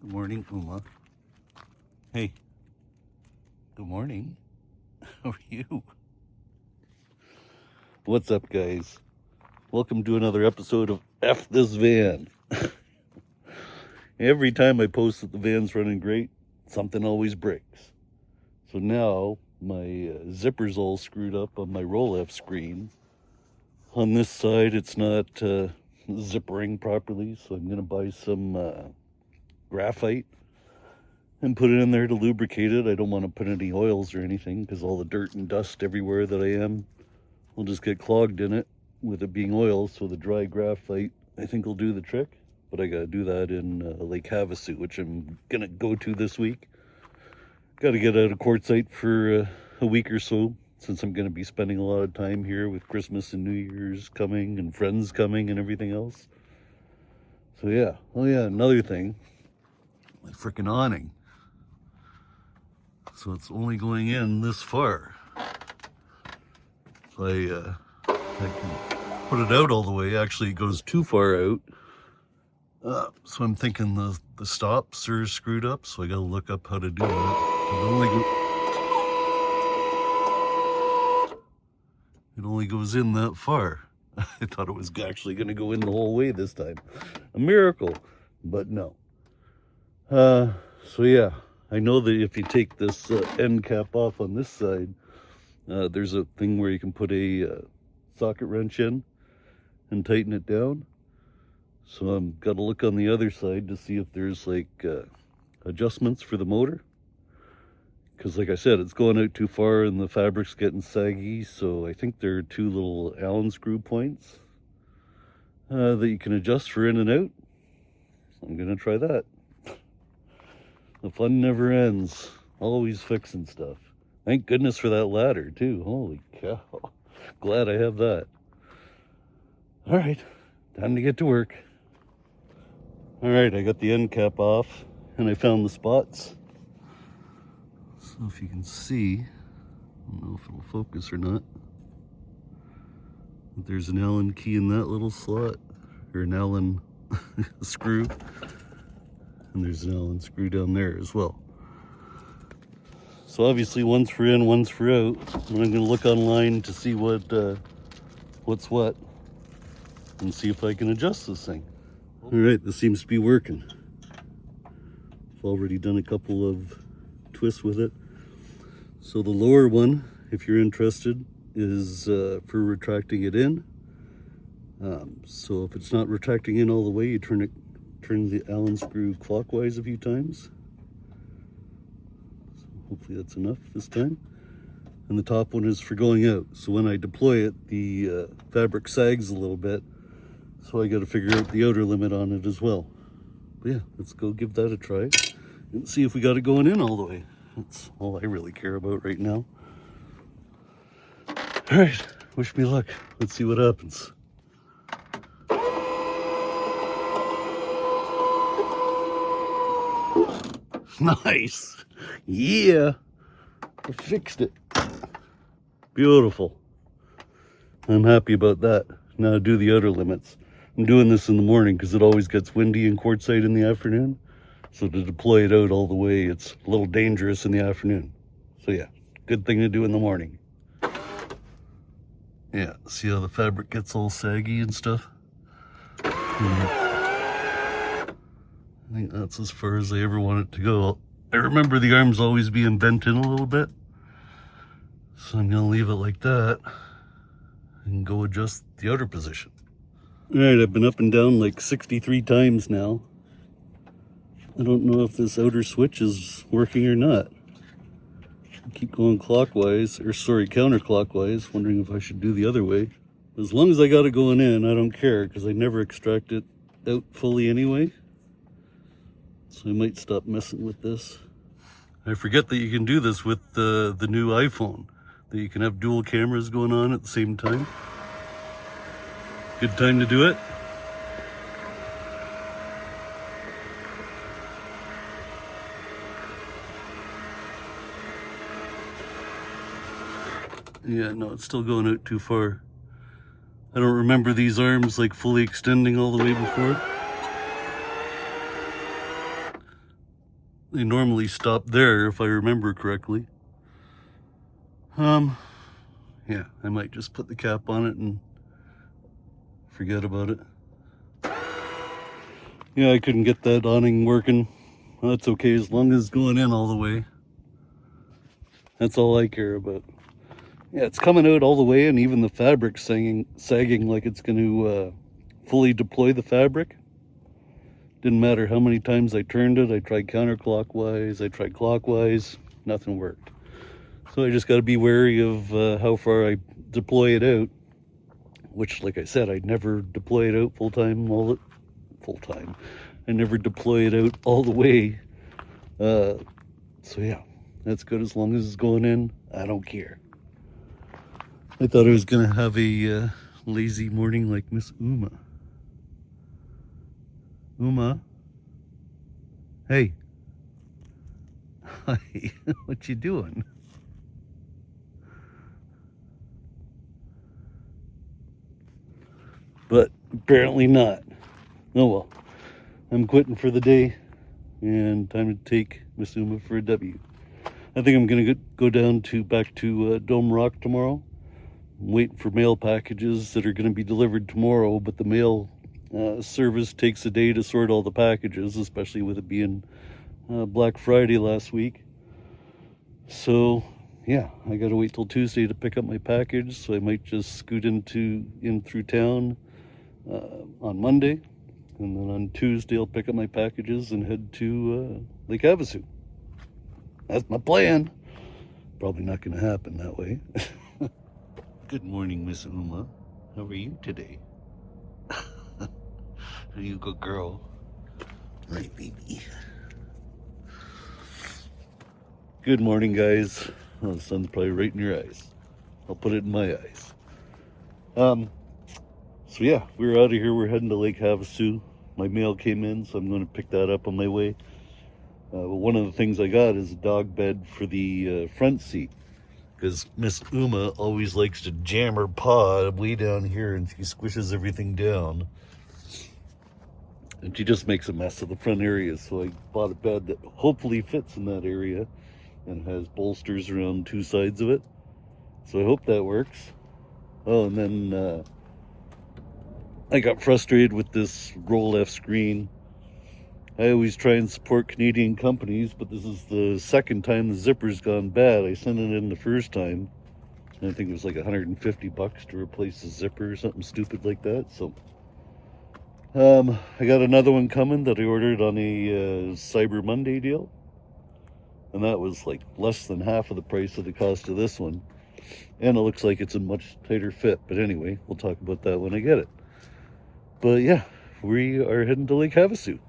Good morning, Uma. Hey, good morning. How are you? What's up, guys? Welcome to another episode of F This Van. Every time I post that the van's running great, something always breaks. So now my zipper's all screwed up on my roll-F screen. On this side, it's not zippering properly, so I'm going to buy some graphite and put it in there to lubricate it. I don't want to put any oils or anything because all the dirt and dust everywhere that I am will just get clogged in it with it being oil. So the dry graphite I think will do the trick, but I gotta do that in Lake Havasu, which I'm gonna go to this week. Gotta get out of quartzite for a week or so, since I'm gonna be spending a lot of time here with Christmas and New Year's coming and friends coming and everything else. So yeah. Oh yeah, another thing, my freaking awning. So it's only going in this far. So I can put it out all the way. Actually, it goes too far out. So I'm thinking the stops are screwed up, so I gotta look up how to do that. It only goes in that far. I thought it was actually gonna go in the whole way this time. A miracle, but no. So yeah. I know that if you take this end cap off on this side, there's a thing where you can put a socket wrench in and tighten it down. So I'm got to look on the other side to see if there's like adjustments for the motor. Because like I said, it's going out too far and the fabric's getting saggy. So I think there are two little Allen screw points that you can adjust for in and out. So I'm going to try that. The fun never ends. Always fixing stuff. Thank goodness for that ladder, too. Holy cow. Glad I have that. All right, time to get to work. All right, I got the end cap off, and I found the spots. So if you can see, I don't know if it'll focus or not, but there's an Allen key in that little slot, or an Allen screw. And there's an Allen screw down there as well. So obviously one's for in, one's for out. And I'm gonna look online to see what's what and see if I can adjust this thing. All right, this seems to be working. I've already done a couple of twists with it. So the lower one, if you're interested, is for retracting it in. So if it's not retracting in all the way, you turn the Allen screw clockwise a few times. So hopefully that's enough this time. And the top one is for going out. So when I deploy it, the fabric sags a little bit. So I got to figure out the outer limit on it as well. But yeah, let's go give that a try and see if we got it going in all the way. That's all I really care about right now. All right, wish me luck. Let's see what happens. Nice. Yeah. I fixed it. Beautiful. I'm happy about that. Now do the outer limits. I'm doing this in the morning because it always gets windy in quartzite in the afternoon. So to deploy it out all the way, it's a little dangerous in the afternoon. So yeah, good thing to do in the morning. Yeah, see how the fabric gets all saggy and stuff? I think that's as far as I ever want it to go. I remember the arms always being bent in a little bit. So I'm gonna leave it like that and go adjust the outer position. All right, I've been up and down like 63 times now. I don't know if this outer switch is working or not. I keep going counterclockwise, wondering if I should do the other way. As long as I got it going in, I don't care because I never extract it out fully anyway. So I might stop messing with this. I forget that you can do this with the new iPhone, that you can have dual cameras going on at the same time. Good time to do it. Yeah, no, it's still going out too far. I don't remember these arms like fully extending all the way before. They normally stop there if I remember correctly. Yeah, I might just put the cap on it and forget about it. Yeah, I couldn't get that awning working. Well, that's okay as long as it's going in all the way. That's all I care about. Yeah, it's coming out all the way, and even the fabric's sagging like it's going to fully deploy the fabric. Didn't matter how many times I turned it. I tried counterclockwise, I tried clockwise, nothing worked. So I just got to be wary of how far I deploy it out, which, like I said, I never deploy it out full-time. I never deploy it out all the way. So yeah, that's good as long as it's going in. I don't care. I thought I was going to have a lazy morning like Miss Uma. Uma? Hey. Hi. What you doing? But apparently not. Oh well. I'm quitting for the day, and time to take Miss Uma for a W. I think I'm going to go down back to Dome Rock tomorrow. I'm waiting for mail packages that are going to be delivered tomorrow, but the mail service takes a day to sort all the packages, especially with it being Black Friday last week. So yeah, I got to wait till Tuesday to pick up my package, so I might just scoot in through town on Monday, and then on Tuesday I'll pick up my packages and head to Lake Havasu. That's my plan. Probably not going to happen that way. Good morning, Miss Uma. How are you today? Are you a good girl? Right, baby. Good morning, guys. Oh, the sun's probably right in your eyes. I'll put it in my eyes. So yeah, we're out of here. We're heading to Lake Havasu. My mail came in, so I'm going to pick that up on my way. But one of the things I got is a dog bed for the front seat, because Miss Uma always likes to jam her paw way down here and she squishes everything down. And she just makes a mess of the front area, so I bought a bed that hopefully fits in that area and has bolsters around two sides of it. So I hope that works. Oh, and then I got frustrated with this roll left screen. I always try and support Canadian companies, but this is the second time the zipper's gone bad. I sent it in the first time, and I think it was like $150 to replace the zipper or something stupid like that. So I got another one coming that I ordered on a Cyber Monday deal, and that was like less than half of the price of the cost of this one, and it looks like it's a much tighter fit. But anyway, we'll talk about that when I get it. But yeah, we are heading to Lake Havasu.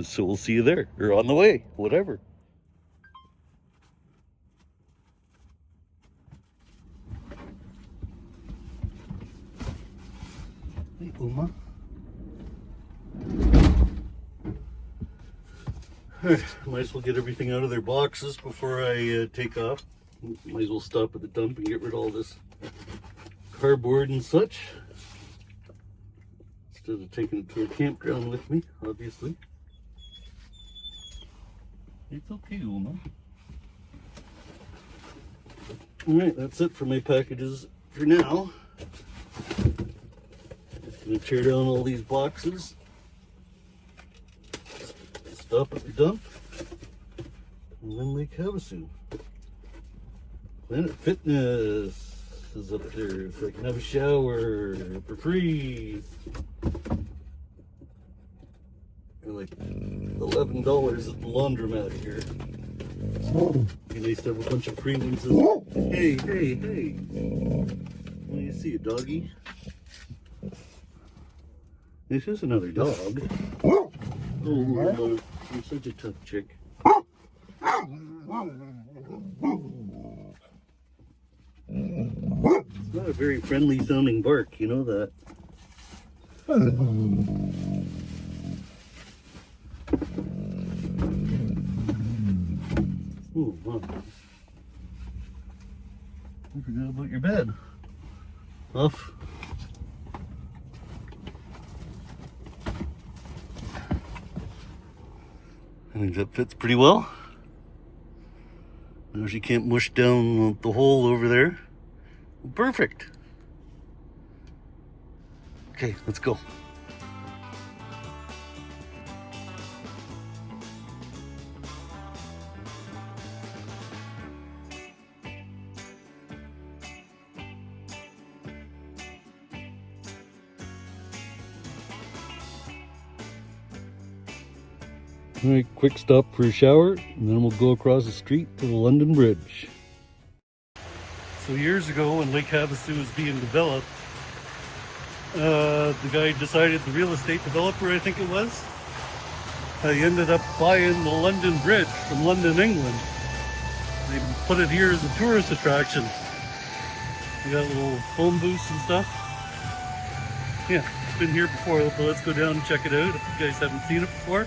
So we'll see you there, or on the way, whatever. Hey, Uma. Alright, might as well get everything out of their boxes before I take off. Might as well stop at the dump and get rid of all this cardboard and such, instead of taking it to a campground with me, obviously. It's okay, Uma. Alright, that's it for my packages for now. Just gonna tear down all these boxes, stop at the dump, and then Lake Havasu. Planet Fitness is up there, so I can have a shower for free. For like $11 at the laundromat here. Be nice to have a bunch of free ones. Hey, hey, hey. What do you see, a doggy? This is another dog. Oh, you're such a tough chick. It's not a very friendly sounding bark, you know that. Oh, wow. I forgot about your bed. Off. I think that fits pretty well. Now she can't mush down the hole over there. Perfect. Okay, let's go. All right, quick stop for a shower, and then we'll go across the street to the London Bridge. So years ago, when Lake Havasu was being developed, the guy decided, the real estate developer, I think it was, he ended up buying the London Bridge from London, England. They put it here as a tourist attraction. We got little phone booths and stuff. Yeah, it's been here before, but let's go down and check it out if you guys haven't seen it before.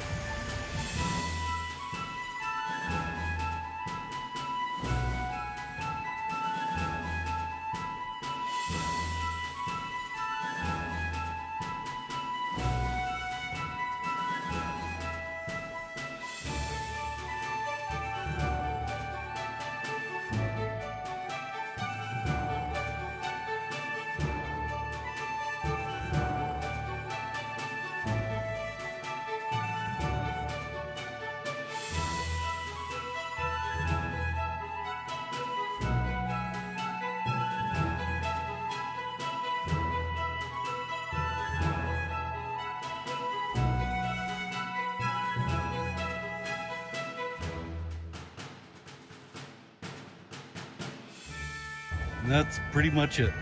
And that's pretty much it.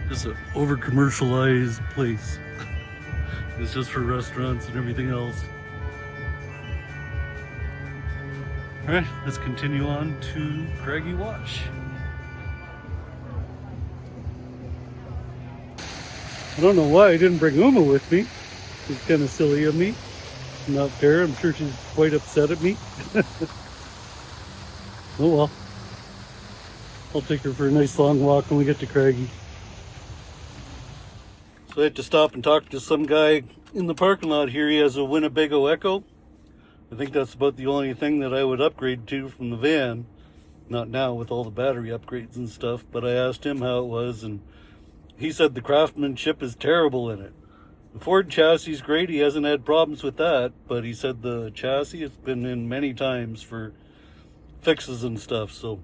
Just an over-commercialized place. It's just for restaurants and everything else. Alright, let's continue on to Craggy Wash. I don't know why I didn't bring Uma with me. It's kind of silly of me. Not fair. I'm sure she's quite upset at me. Oh well. I'll take her for a nice long walk when we get to Craggy. So I had to stop and talk to some guy in the parking lot here. He has a Winnebago Echo. I think that's about the only thing that I would upgrade to from the van. Not now with all the battery upgrades and stuff, but I asked him how it was, and he said the craftsmanship is terrible in it. The Ford chassis is great. He hasn't had problems with that, but he said the chassis has been in many times for fixes and stuff. So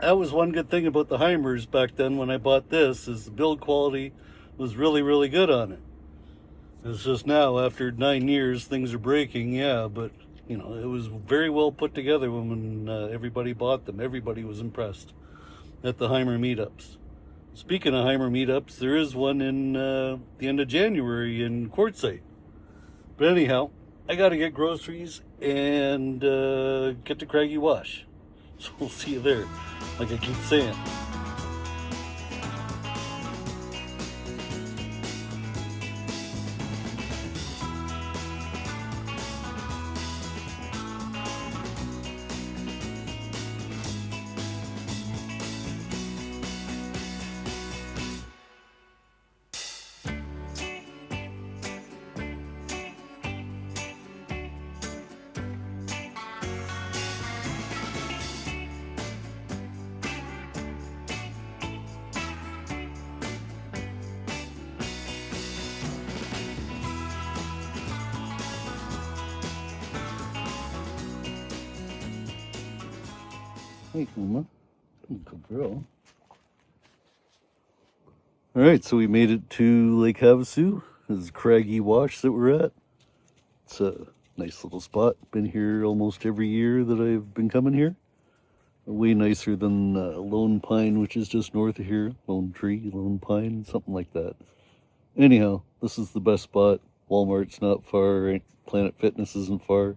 that was one good thing about the Heimers back then when I bought this, is the build quality was really, really good on it. It's just now, after 9 years, things are breaking, yeah, but, you know, it was very well put together when everybody bought them. Everybody was impressed at the Heimer meetups. Speaking of Heimer meetups, there is one in the end of January in Quartzsite. But anyhow, I got to get groceries and get to Craggy Wash. So we'll see you there, like I keep saying. Hey, Uma. Good girl. All right, so we made it to Lake Havasu. This is Craggy Wash that we're at. It's a nice little spot. Been here almost every year that I've been coming here. Way nicer than Lone Pine, which is just north of here. Lone Tree, Lone Pine, something like that. Anyhow, this is the best spot. Walmart's not far. Planet Fitness isn't far.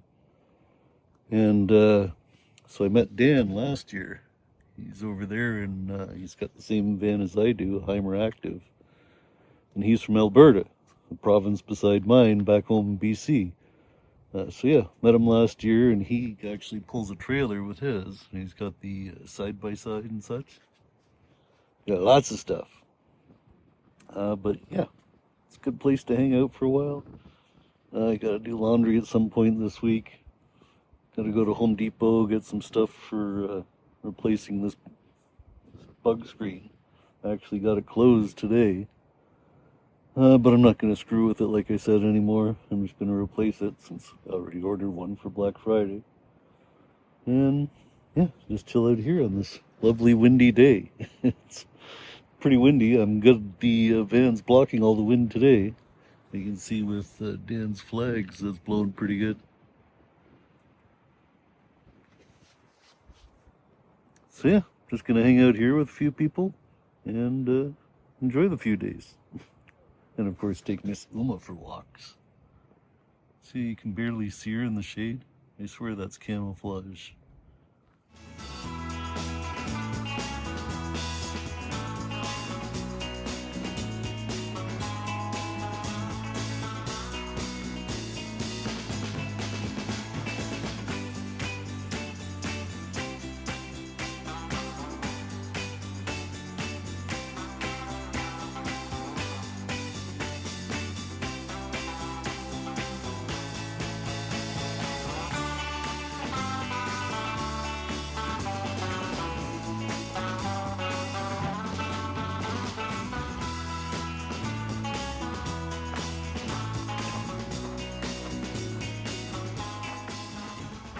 And so I met Dan last year. He's over there, and he's got the same van as I do, a Heimer Active. And he's from Alberta, a province beside mine, back home in BC. So yeah, met him last year, and he actually pulls a trailer with his. And he's got the side-by-side and such. Got lots of stuff. But yeah, it's a good place to hang out for a while. I gotta do laundry at some point this week. Gotta go to Home Depot, get some stuff for replacing this bug screen. I actually got it closed today. But I'm not going to screw with it like I said anymore. I'm just going to replace it since I already ordered one for Black Friday. And yeah, just chill out here on this lovely windy day. It's pretty windy. I'm good. The van's blocking all the wind today. You can see with Dan's flags that's blowing pretty good. So yeah, just going to hang out here with a few people and enjoy the few days. And of course take Miss Uma for walks. See, you can barely see her in the shade. I swear that's camouflage.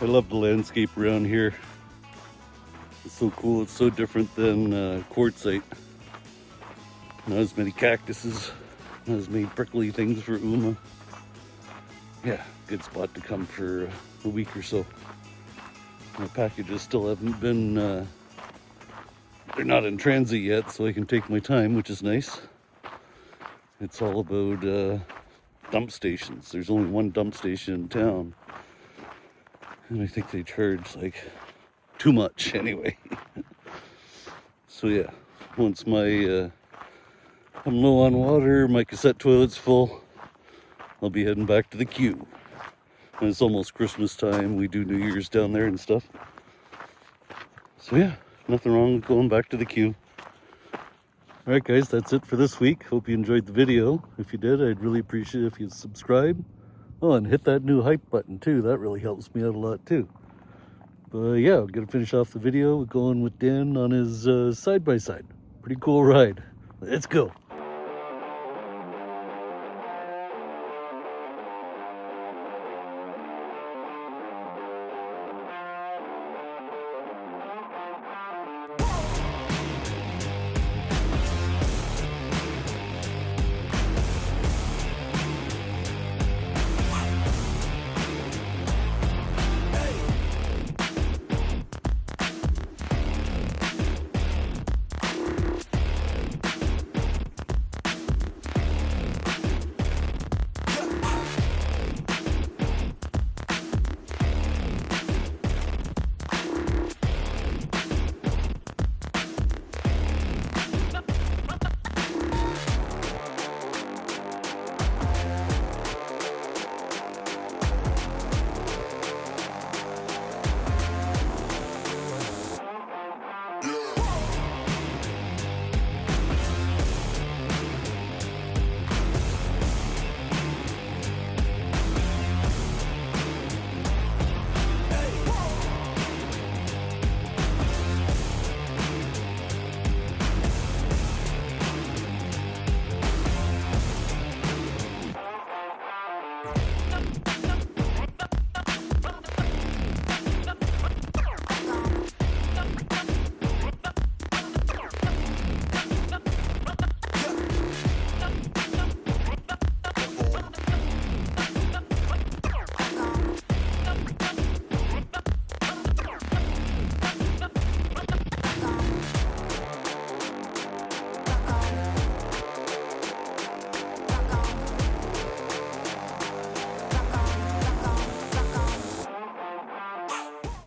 I love the landscape around here. It's so cool. It's so different than quartzite. Not as many cactuses, not as many prickly things for Uma. Yeah, good spot to come for a week or so. My packages still haven't been, they're not in transit yet, so I can take my time, which is nice. It's all about dump stations. There's only one dump station in town. And I think they charge like too much anyway. So yeah, once my I'm low on water, my cassette toilet's full, I'll be heading back to the queue. And it's almost Christmas time. We do New Year's down there and stuff. So yeah, nothing wrong with going back to the queue. Alright guys, that's it for this week. Hope you enjoyed the video. If you did, I'd really appreciate it if you'd subscribe. Oh, and hit that new hype button too. That really helps me out a lot too. But yeah, I'm gonna finish off the video with going with Dan on his side-by-side. Pretty cool ride. Let's go.